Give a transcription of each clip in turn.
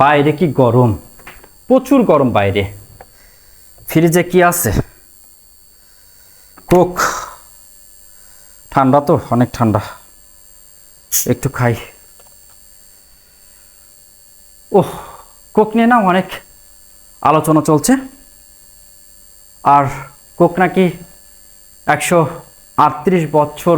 বাইরে কি গরম, প্রচুর গরম বাইরে। ফ্রিজে কি আছে? কোক। ঠান্ডা তো, অনেক ঠান্ডা, একটু খাই। ওহ, কোক নিয়ে না অনেক আলোচনা চলছে। আর কোক নাকি 138 বছর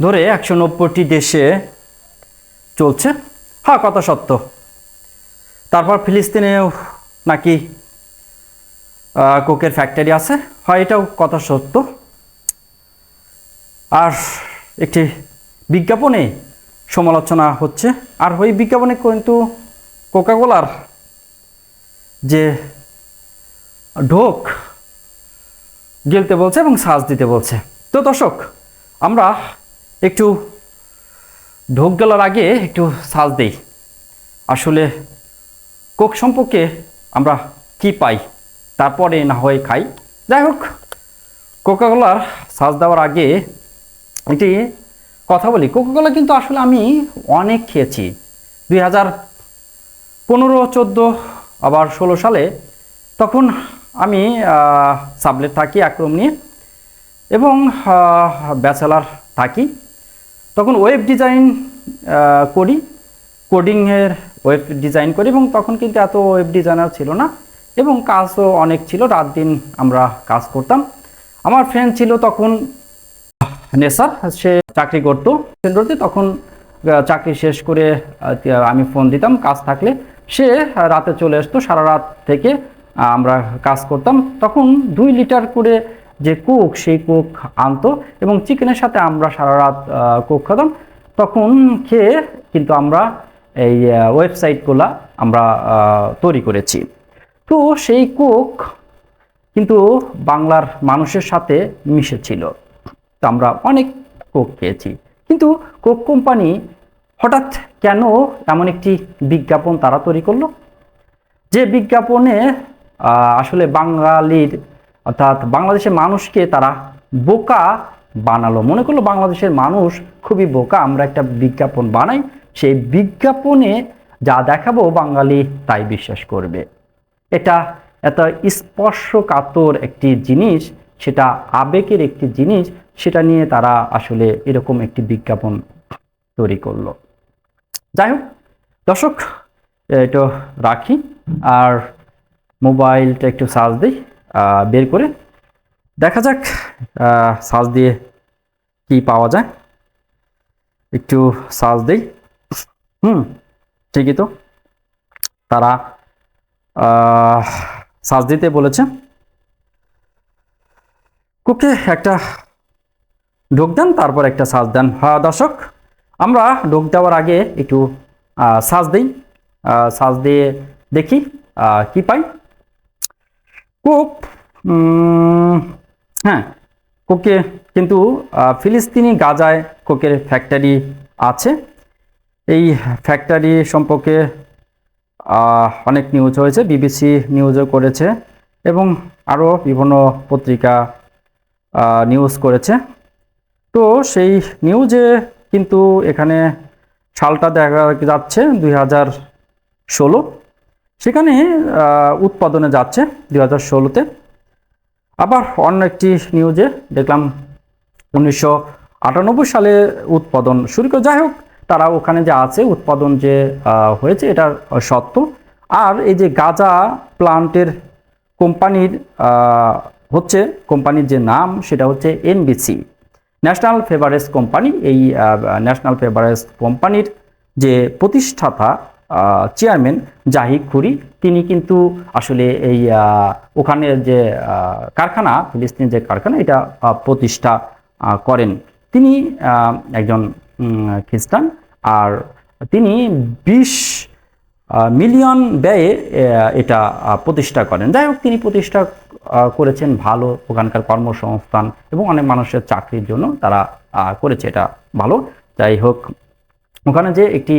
ধরে 190টি দেশে চলছে। হ্যাঁ, কথা সত্য। তারপর ফিলিস্তিনেও নাকি কোকের ফ্যাক্টরি আছে। হয়, এটাও কথা সত্য। আর একটি বিজ্ঞাপনে সমালোচনা হচ্ছে। আর ওই বিজ্ঞাপনে কিন্তু কোকাকোলার যে ঢোক গিলতে বলছে এবং সাজ দিতে বলছে। তো দর্শক, আমরা একটু ঢোক গেলার আগে একটু সাজ দিই। আসলে কোক সম্পর্কে আমরা কি পাই, তারপরে না হয় খাই। যাই হোক, কোকাকোলার সাজ দেওয়ার আগে একটি কথা বলি। কোকাকোলা কিন্তু আসলে আমি অনেক খেয়েছি। 2015, 14 আবার 16 সালে তখন আমি সাবলেট থাকি এক রুম নিয়ে এবং ব্যাচেলার থাকি। তখন ওয়েব ডিজাইন করি, কোডিংয়ের ওয়েব ডিজাইন করি এবং তখন কিন্তু এত ওয়েব ডিজাইনার ছিল না এবং কাজও অনেক ছিল। রাত দিন আমরা কাজ করতাম। আমার ফ্রেন্ড ছিল তখন নেসার, সে চাকরি করতো সেন্টারতে। তখন চাকরি শেষ করে আমি ফোন দিতাম কাজ থাকলে, সে রাতে চলে আসতো। সারা রাত থেকে আমরা কাজ করতাম। তখন 2 লিটার করে যে কোক, সেই কোক আনতো এবং চিকেনের সাথে আমরা সারা রাত কোক খেতাম। তখন খেয়ে কিন্তু আমরা এই ওয়েবসাইটগুলো আমরা তৈরি করেছি। তো সেই কোক কিন্তু বাংলার মানুষের সাথে মিশেছিল। তো আমরা অনেক কোক খেয়েছি। কিন্তু কোক কোম্পানি হঠাৎ কেন এমন একটি বিজ্ঞাপন তারা তৈরি করলো, যে বিজ্ঞাপনে আসলে বাঙালির অর্থাৎ বাংলাদেশের মানুষকে তারা বোকা বানালো। মনে করলো বাংলাদেশের মানুষ খুবই বোকা, আমরা একটা বিজ্ঞাপন বানাই, সেই বিজ্ঞাপনে যা দেখাবো বাঙালি তাই বিশ্বাস করবে। এটা এত স্পর্শকাতর একটি জিনিস, সেটা আবেগের একটি জিনিস, সেটা নিয়ে তারা আসলে এরকম একটি বিজ্ঞাপন তৈরি করলো। যাই হোক দর্শক, এটা রাখি আর মোবাইলটা একটু চার্জ দিই, বের করে দেখা যাক চার্জ দিয়ে কি পাওয়া যায়। একটু চার্জ দিই। ঠিকই তো, তারা চার্জ দিতে বলেছে। কোকে একটা ঢোক দেন, তারপর একটা চার্জ দেন। হ্যাঁ দর্শক, আমরা ঢোক দেওয়ার আগে একটু চার্জ দিই। চার্জ দিয়ে দেখি কি পাই। কোক, হ্যাঁ, কোকে কিন্তু ফিলিস্তিনি গাজায় কোকের ফ্যাক্টরি আছে। এই ফ্যাক্টরি সম্পর্কে অনেক নিউজ হয়েছে, বিবিসি নিউজও করেছে এবং আরও বিভিন্ন পত্রিকা নিউজ করেছে। তো সেই নিউজে কিন্তু এখানে সালটা দেখা যাচ্ছে 2016, সেখানে উৎপাদনে যাচ্ছে 2016-তে। আবার অন্য একটি নিউজে দেখলাম 1998 সালে উৎপাদন শুরু করে। যাই হোক, তারা ওখানে যে আছে উৎপাদন যে হয়েছে এটা সত্য। আর এই যে গাজা প্লান্টের কোম্পানির হচ্ছে, কোম্পানির যে নাম সেটা হচ্ছে এনবিসি, ন্যাশনাল বেভারেজ কোম্পানি। এই ন্যাশনাল বেভারেজ কোম্পানির যে প্রতিষ্ঠাতা চেয়ারম্যান জাহিদ খুরি, তিনি কিন্তু আসলে এই ওখানে যে কারখানা, ফিলিস্তিন যে কারখানা, এটা প্রতিষ্ঠা করেন। তিনি একজন খ্রিস্টান, আর তিনি 20 মিলিয়ন ব্যয়ে এটা প্রতিষ্ঠা করেন। যাই হোক, তিনি প্রতিষ্ঠা করেছেন ভালো, ওখানকার কর্মসংস্থান এবং অনেক মানুষের চাকরির জন্য তারা করেছে, এটা ভালো। যাই হোক, ওখানে যে একটি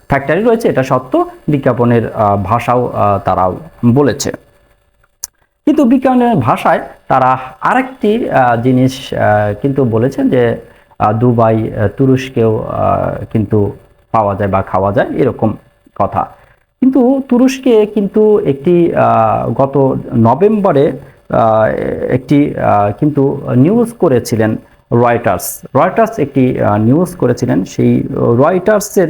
ফ্যাক্টরি রয়েছে এটা সত্য, বিজ্ঞাপনের ভাষাও তারাও বলেছে। কিন্তু বিজ্ঞাপনের ভাষায় তারা আরেকটি জিনিস কিন্তু বলেছেন যে দুবাই, তুরস্কেও কিন্তু পাওয়া যায় বা খাওয়া যায়, এরকম কথা। কিন্তু তুরস্কে কিন্তু একটি গত নভেম্বরে একটি কিন্তু নিউজ করেছিলেন রয়টার্স একটি নিউজ করেছিলেন। সেই রয়টার্সের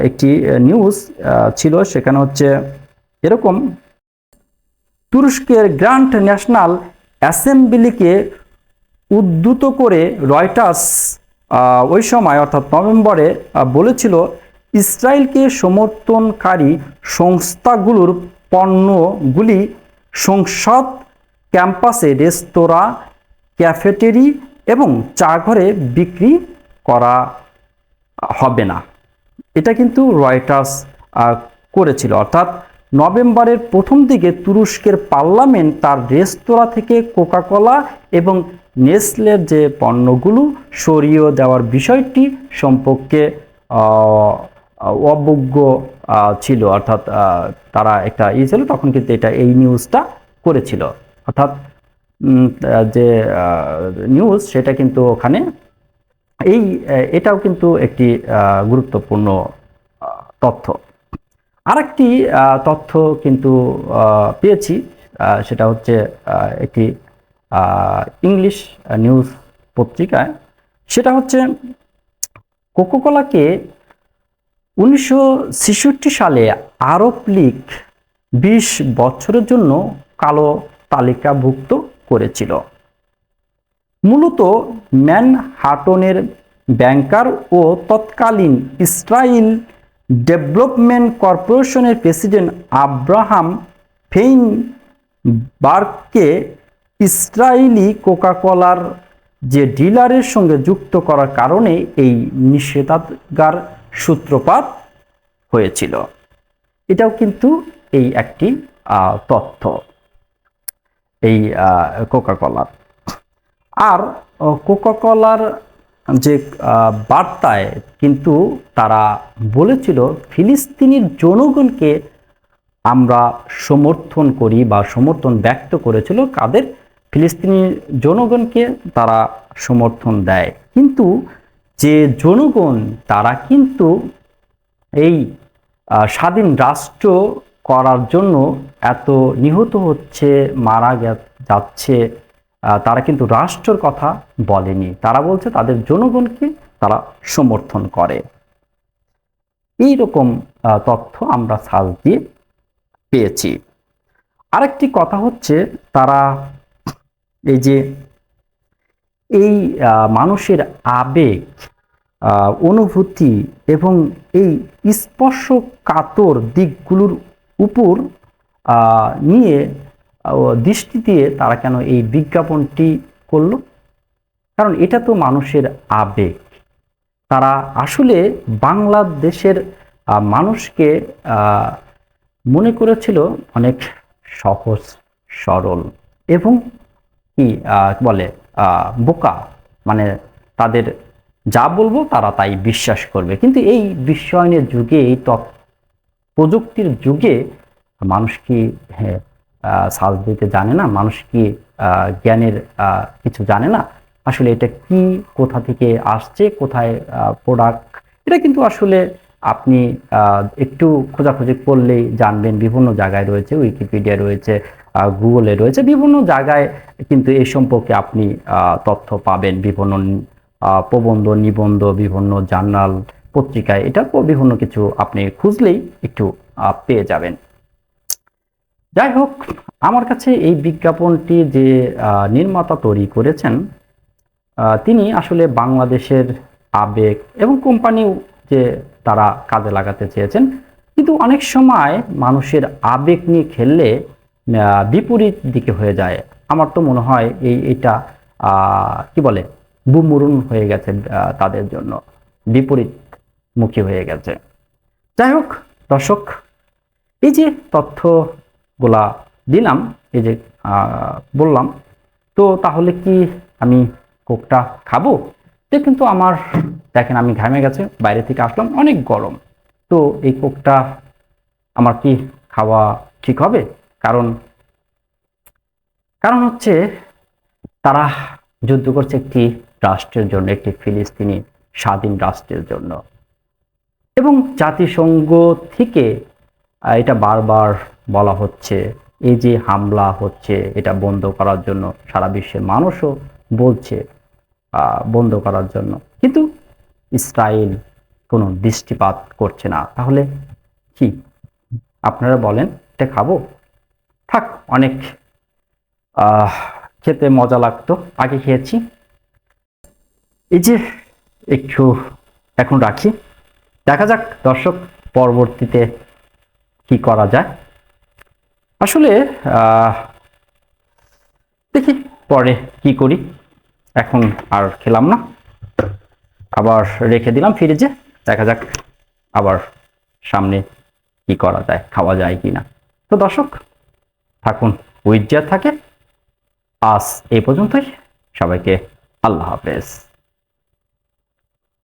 একটি নিউজ ছিল, সেখানে হচ্ছে এরকম: তুরস্কের গ্র্যান্ড ন্যাশনাল অ্যাসেম্বলিকে উদ্ধৃত করে রয়টার্স ওই সময় অর্থাৎ নভেম্বরে বলেছিল, ইসরায়েলকে সমর্থনকারী সংস্থাগুলোর পণ্যগুলি সংসদ ক্যাম্পাসে, রেস্তোরাঁ, ক্যাফেটেরি এবং চা ঘরে বিক্রি করা হবে না। এটা কিন্তু রয়টার্স করেছিল। অর্থাৎ নভেম্বরের প্রথম দিকে তুরস্কের পার্লামেন্ট তার রেস্তোরাঁ থেকে কোকাকোলা এবং নেসলের যে পণ্যগুলো সরিয়ে দেওয়ার বিষয়টি সম্পর্কে অবজ্ঞ ছিল। অর্থাৎ তারা একটা ছিল, তখন কিন্তু এই নিউজটা করেছিল। অর্থাৎ যে নিউজ সেটা কিন্তু ওখানে এটাও কিন্তু একটি গুরুত্বপূর্ণ তথ্য। আরেকটি তথ্য কিন্তু পেয়েছি, সেটা হচ্ছে একটি ইংলিশ নিউজ পত্রিকায়। সেটা হচ্ছে কোকাকোলাকে 1966 সালে আরব লীগ 20 বছরের জন্য কালো তালিকাভুক্ত করেছিল। মূলত ম্যানহাটনের ব্যাংকার ও তৎকালীন ইসরায়েল ডেভেলপমেন্ট কর্পোরেশনের প্রেসিডেন্ট আব্রাহাম ফেইনবার্গকে ইসরায়েলি কোকাকোলার যে ডিলারের সঙ্গে যুক্ত করার কারণে এই নিষেধাজ্ঞার সূত্রপাত হয়েছিল। এটাও কিন্তু এই একটি তথ্য এই কোকাকোলার। আর কোকাকোলার যে বার্তায় কিন্তু তারা বলেছিল, ফিলিস্তিনির জনগণকে আমরা সমর্থন করি বা সমর্থন ব্যক্ত করেছিল কাদের? ফিলিস্তিনির জনগণকে তারা সমর্থন দেয়। কিন্তু যে জনগণ তারা কিন্তু এই স্বাধীন রাষ্ট্র করার জন্য এত নিহত হচ্ছে, মারা যাচ্ছে, তারা কিন্তু রাষ্ট্রের কথা বলেনি। তারা বলছে তাদের জনগণকে তারা সমর্থন করে। এইরকম তথ্য আমরা সার্চ দিয়ে পেয়েছি। আরেকটি কথা হচ্ছে, তারা এই যে এই মানুষের আবেগ, অনুভূতি এবং এই স্পর্শকাতর দিকগুলোর উপর নিয়ে দৃষ্টি দিয়ে তারা কেন এই বিজ্ঞাপনটি করলো? কারণ এটা তো মানুষের আবেগ। তারা আসলে বাংলাদেশের মানুষকে মনে করেছিল অনেক সহজ সরল এবং কি বলে বোকা, মানে তাদের যা বলবো তারা তাই বিশ্বাস করবে। কিন্তু এই বিশ্বায়নের যুগে, এই প্রযুক্তির যুগে মানুষ কি সার্চ দিতে জানে না? মানুষ কি জ্ঞানের কিছু জানে না? আসলে এটা কি, কোথা থেকে আসছে, কোথায় প্রোডাক্ট, এটা কিন্তু আসলে আপনি একটু খোঁজাখুঁজি করলেই জানবেন। বিভিন্ন জায়গায় রয়েছে, উইকিপিডিয়া রয়েছে, গুগলে রয়েছে, বিভিন্ন জায়গায় কিন্তু এই সম্পর্কে আপনি তথ্য পাবেন। বিভিন্ন প্রবন্ধ, নিবন্ধ, বিভিন্ন জার্নাল, পত্রিকায় এটা বিভিন্ন কিছু আপনি খুঁজলেই একটু পেয়ে যাবেন। যাই হোক, আমার কাছে এই বিজ্ঞাপনটি যে নির্মাতা তৈরি করেছেন, তিনি আসলে বাংলাদেশের আবেগ এবং কোম্পানিও যে তারা কাজে লাগাতে চেয়েছেন, কিন্তু অনেক সময় মানুষের আবেগ নিয়ে খেললে বিপরীত দিকে হয়ে যায়। আমার তো মনে হয় এটা কি বলে, বুমরুন হয়ে গেছে, তাদের জন্য বিপরীতমুখী হয়ে গেছে। যাই হোক দর্শক, এই যে তথ্যগুলা দিলাম, এই যে বললাম, তো তাহলে কি আমি কোকটা খাবো? এটা কিন্তু আমার, দেখেন আমি ঘামে গেছে, বাইরে থেকে আসলাম, অনেক গরম। তো এই কোকটা আমার কি খাওয়া ঠিক হবে? কারণ হচ্ছে তারা যুদ্ধ করছে একটি রাষ্ট্রের জন্য, একটি ফিলিস্তিনি স্বাধীন রাষ্ট্রের জন্য। এবং জাতিসংঘ থেকে এটা বারবার বলা হচ্ছে, এই যে হামলা হচ্ছে এটা বন্ধ করার জন্য সারা বিশ্বের মানুষও বলছে বন্ধ করার জন্য, কিন্তু ইসরায়েল কোনো দৃষ্টিপাত করছে না। তাহলে কি আপনারা বলেন, এটা খাবো? থাক, অনেক খেতে মজা লাগতো, আগে খেয়েছি। এই যে একটু এখন রাখি, দেখা যাক দর্শক পরবর্তীতে কি করা যায়। আসলে দেখি পরে কি করি, এখন আর খেলাম না, আবার রেখে দিলাম ফ্রিজে, দেখা যাক আবার সামনে কি করা যায়, খাওয়া যায় কিনা। তো দর্শক থাকুন, উইথ থাকে। আজ এই পর্যন্তই, সবাইকে আল্লাহ হাফেজ।